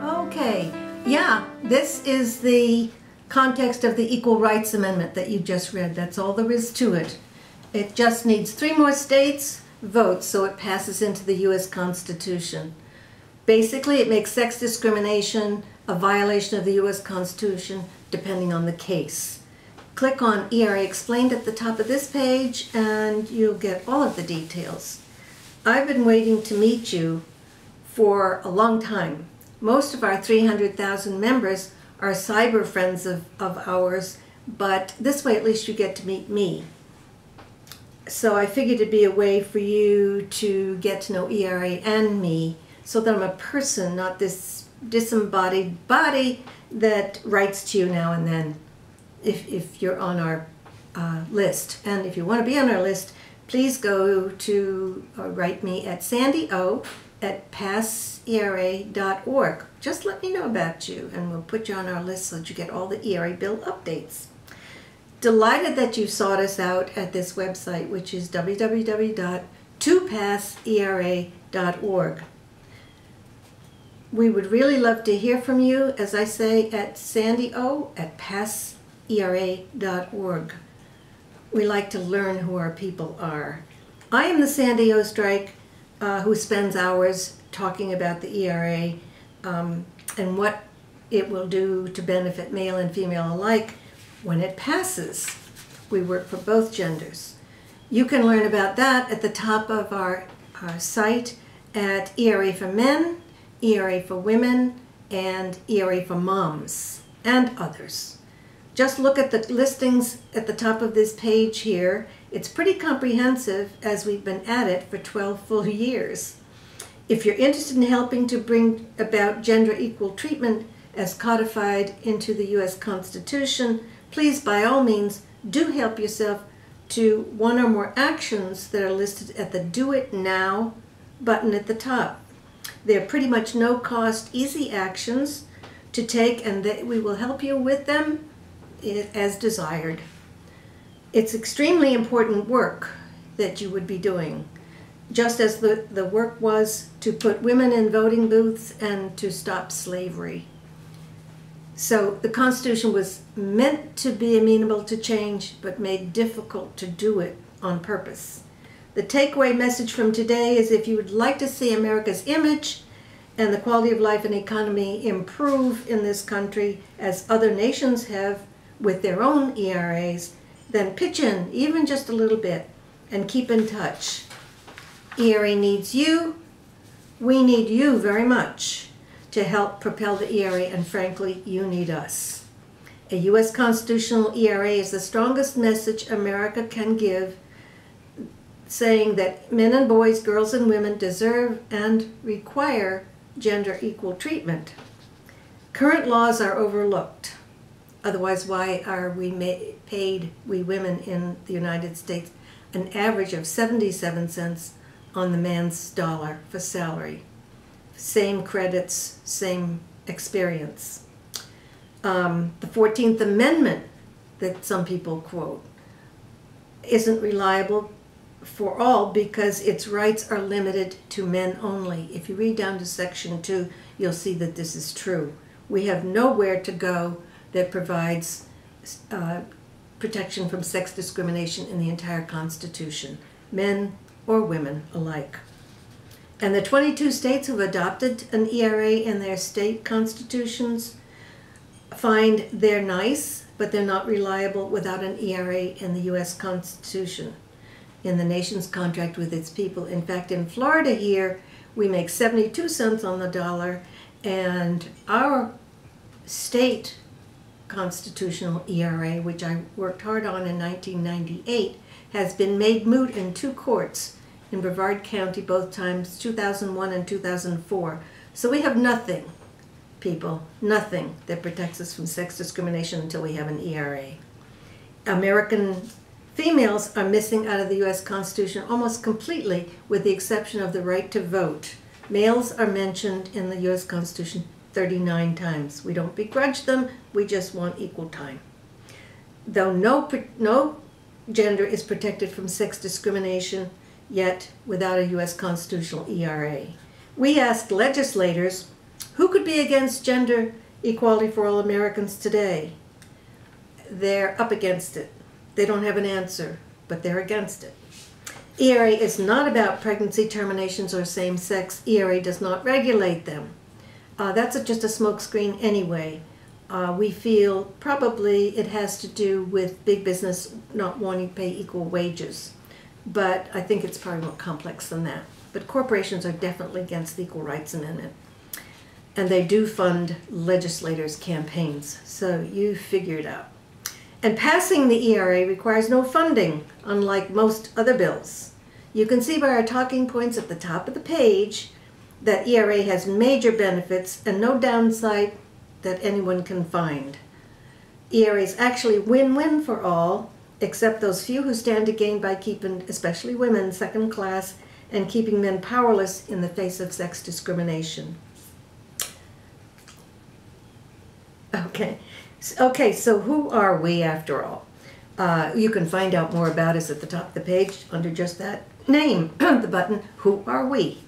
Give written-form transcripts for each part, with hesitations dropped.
Okay, yeah, this is the context of the Equal Rights Amendment that you just read. That's all there is to it. It just needs 3 more states' votes so it passes into the U.S. Constitution. Basically, it makes sex discrimination a violation of the U.S. Constitution depending on the case. Click on ERA Explained at the top of this page and you'll get all of the details. I've been waiting to meet you for a long time. Most of our 300,000 members are cyber friends of ours, but this way at least you get to meet me. So I figured it'd be a way for you to get to know ERA and me so that I'm a person, not this disembodied body that writes to you now and then if you're on our list. And if you want to be on our list, please go to write me at sandyo@passera.org. Just let me know about you and we'll put you on our list so that you get all the ERA bill updates. Delighted that you sought us out at this website, which is www.topassera.org. We would really love to hear from you, as I say, at sandyo@passera.org. We like to learn who our people are. I am the Sandy Oestreich who spends hours talking about the ERA and what it will do to benefit male and female alike when it passes. We work for both genders. You can learn about that at the top of our site at ERA for Men, ERA for Women, and ERA for Moms, and others. Just look at the listings at the top of this page here. It's pretty comprehensive as we've been at it for 12 full years. If you're interested in helping to bring about gender equal treatment as codified into the U.S. Constitution, please by all means do help yourself to one or more actions that are listed at the Do It Now button at the top. They're pretty much no-cost, easy actions to take, and we will help you with them as desired. It's extremely important work that you would be doing, just as the work was to put women in voting booths and to stop slavery. So the Constitution was meant to be amenable to change, but made difficult to do it on purpose. The takeaway message from today is if you would like to see America's image and the quality of life and economy improve in this country as other nations have with their own ERAs, then pitch in even just a little bit and keep in touch. ERA needs you. We need you very much to help propel the ERA, and frankly, you need us. A U.S. constitutional ERA is the strongest message America can give, saying that men and boys, girls and women deserve and require gender equal treatment. Current laws are overlooked. Otherwise, why are we paid, we women in the United States, an average of 77 cents on the man's dollar for salary? Same credits, same experience. The 14th Amendment that some people quote isn't reliable for all because its rights are limited to men only. If you read down to Section 2, you'll see that this is true. We have nowhere to go that provides protection from sex discrimination in the entire Constitution, men or women alike. And the 22 states who've adopted an ERA in their state constitutions find they're nice, but they're not reliable without an ERA in the U.S. Constitution, in the nation's contract with its people. In fact, in Florida here, we make 72 cents on the dollar, and our state constitutional ERA, which I worked hard on in 1998, has been made moot in 2 courts in Brevard County, both times, 2001 and 2004. So we have nothing, people, nothing that protects us from sex discrimination until we have an ERA. American females are missing out of the U.S. Constitution almost completely, with the exception of the right to vote. Males are mentioned in the U.S. Constitution 39 times. We don't begrudge them, we just want equal time. Though no gender is protected from sex discrimination, yet without a U.S. constitutional ERA. We asked legislators Who could be against gender equality for all Americans today? They're up against it. They don't have an answer, but they're against it. ERA is not about pregnancy terminations or same-sex. ERA does not regulate them. That's just a smokescreen anyway. We feel probably it has to do with big business not wanting to pay equal wages. But I think it's probably more complex than that. But corporations are definitely against the Equal Rights Amendment. And they do fund legislators' campaigns. So you figure it out. And passing the ERA requires no funding, unlike most other bills. You can see by our talking points at the top of the page that ERA has major benefits and no downside that anyone can find. ERA is actually win-win for all, except those few who stand to gain by keeping, especially women, second class and keeping men powerless in the face of sex discrimination. Okay, so who are we after all? You can find out more about us at the top of the page under just that name, the button, Who Are We?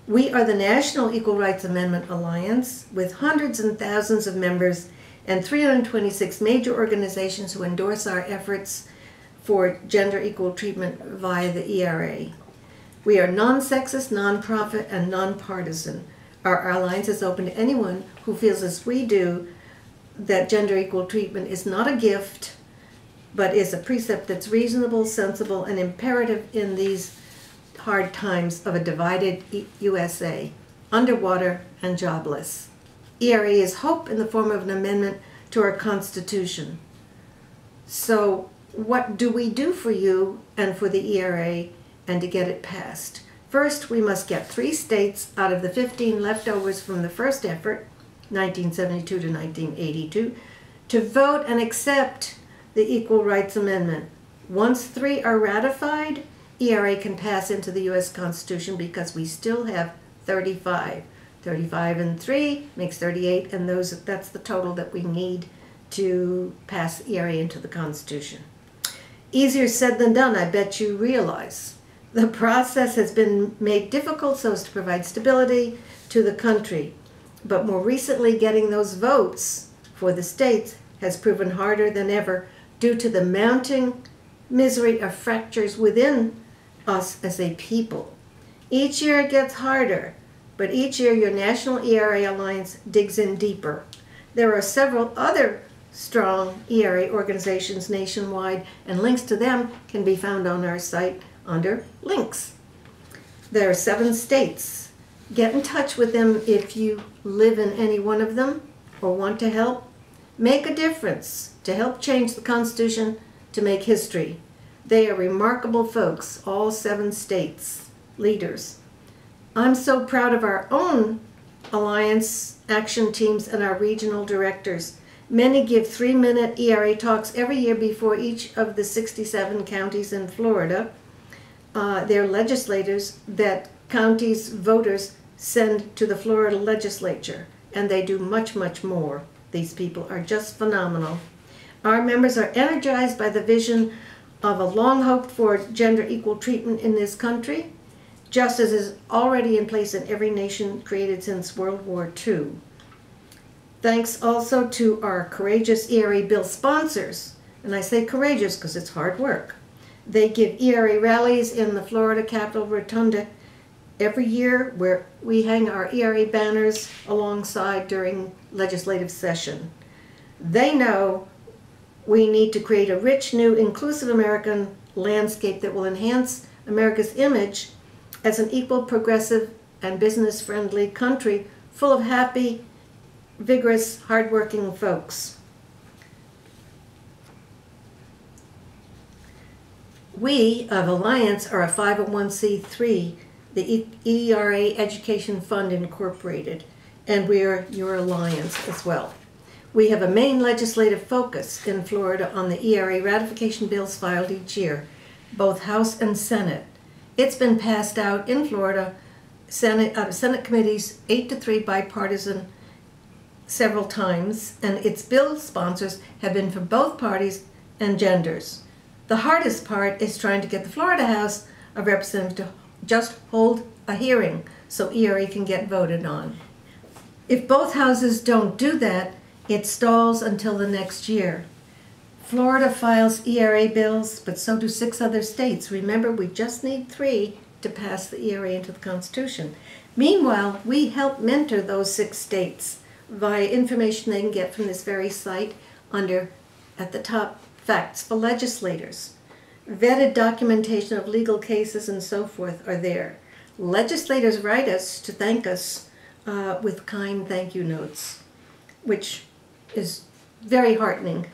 We are the National Equal Rights Amendment Alliance with hundreds and thousands of members and 326 major organizations who endorse our efforts for gender equal treatment via the ERA. We are non-sexist, non-profit, and non-partisan. Our alliance is open to anyone who feels as we do that gender equal treatment is not a gift, but is a precept that's reasonable, sensible, and imperative in these hard times of a divided USA, underwater and jobless. ERA is hope in the form of an amendment to our Constitution. So what do we do for you and for the ERA and to get it passed? First, we must get 3 states out of the 15 leftovers from the first effort, 1972 to 1982, to vote and accept the Equal Rights Amendment. Once 3 are ratified, ERA can pass into the U.S. Constitution because we still have 35. 35 and 3 makes 38, and that's the total that we need to pass ERA into the Constitution. Easier said than done, I bet you realize. The process has been made difficult so as to provide stability to the country. But more recently, getting those votes for the states has proven harder than ever due to the mounting misery of fractures within us as a people. Each year it gets harder, but each year your National ERA Alliance digs in deeper. There are several other strong ERA organizations nationwide, and links to them can be found on our site under Links. There are 7 states. Get in touch with them if you live in any one of them or want to help. Make a difference to help change the Constitution, to make history. They are remarkable folks, all 7 states, leaders. I'm so proud of our own Alliance action teams and our regional directors. Many give 3-minute ERA talks every year before each of the 67 counties in Florida. They're legislators that counties' voters send to the Florida legislature, and they do much, much more. These people are just phenomenal. Our members are energized by the vision of a long-hoped-for gender equal treatment in this country, just as is already in place in every nation created since World War II. Thanks also to our courageous ERA bill sponsors, and I say courageous because it's hard work. They give ERA rallies in the Florida Capitol Rotunda every year where we hang our ERA banners alongside during legislative session. They know we need to create a rich, new, inclusive American landscape that will enhance America's image as an equal, progressive, and business-friendly country full of happy, vigorous, hardworking folks. We of Alliance are a 501c3, the ERA Education Fund Incorporated, and we are your alliance as well. We have a main legislative focus in Florida on the ERA ratification bills filed each year, both House and Senate. It's been passed out in Florida, out of Senate committees, 8-3 bipartisan several times, and its bill sponsors have been from both parties and genders. The hardest part is trying to get the Florida House of Representatives to just hold a hearing so ERA can get voted on. If both houses don't do that, it stalls until the next year. Florida files ERA bills, but so do 6 other states. Remember, we just need 3 to pass the ERA into the Constitution. Meanwhile, we help mentor those 6 states via information they can get from this very site under, at the top, Facts for Legislators. Vetted documentation of legal cases and so forth are there. Legislators write us to thank us with kind thank you notes, which is very heartening.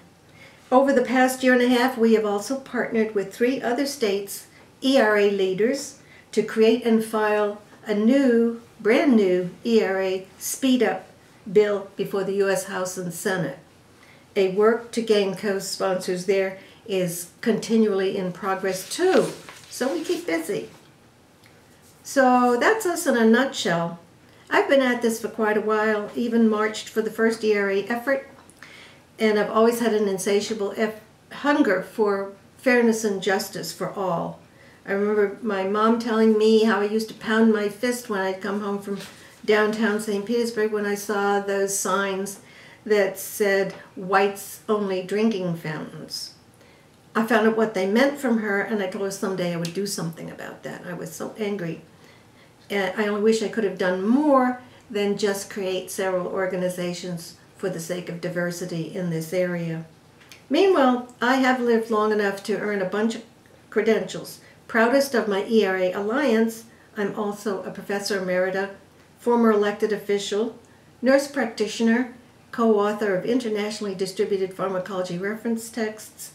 Over the past year and a half, we have also partnered with 3 other states' ERA leaders to create and file a brand new ERA speed-up bill before the U.S. House and Senate. A work to gain co-sponsors there is continually in progress too, so we keep busy. So that's us in a nutshell. I've been at this for quite a while, even marched for the first ERA effort, and I've always had an insatiable hunger for fairness and justice for all. I remember my mom telling me how I used to pound my fist when I'd come home from downtown St. Petersburg when I saw those signs that said whites only drinking fountains. I found out what they meant from her, and I told her someday I would do something about that. I was so angry. And I only wish I could have done more than just create several organizations for the sake of diversity in this area. Meanwhile, I have lived long enough to earn a bunch of credentials. Proudest of my ERA alliance, I'm also a professor emerita, former elected official, nurse practitioner, co-author of internationally distributed pharmacology reference texts,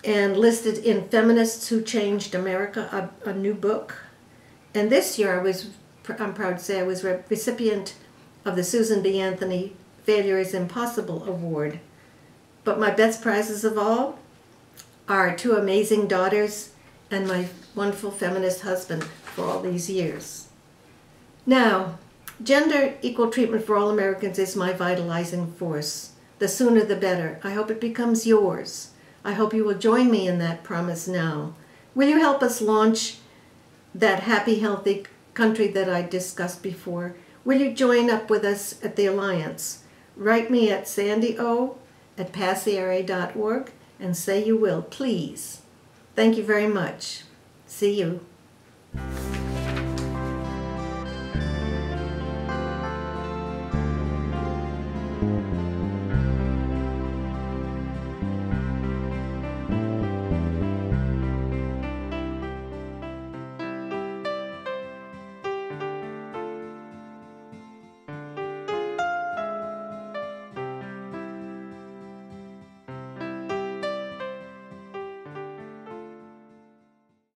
and listed in Feminists Who Changed America, a new book. And this year I'm proud to say I was recipient of the Susan B. Anthony Failure is Impossible Award. But my best prizes of all are 2 amazing daughters and my wonderful feminist husband for all these years. Now, gender equal treatment for all Americans is my vitalizing force. The sooner the better. I hope it becomes yours. I hope you will join me in that promise now. Will you help us launch that happy, healthy country that I discussed before? Will you join up with us at the Alliance? Write me at sandyo@passera.org and say you will, please. Thank you very much. See you.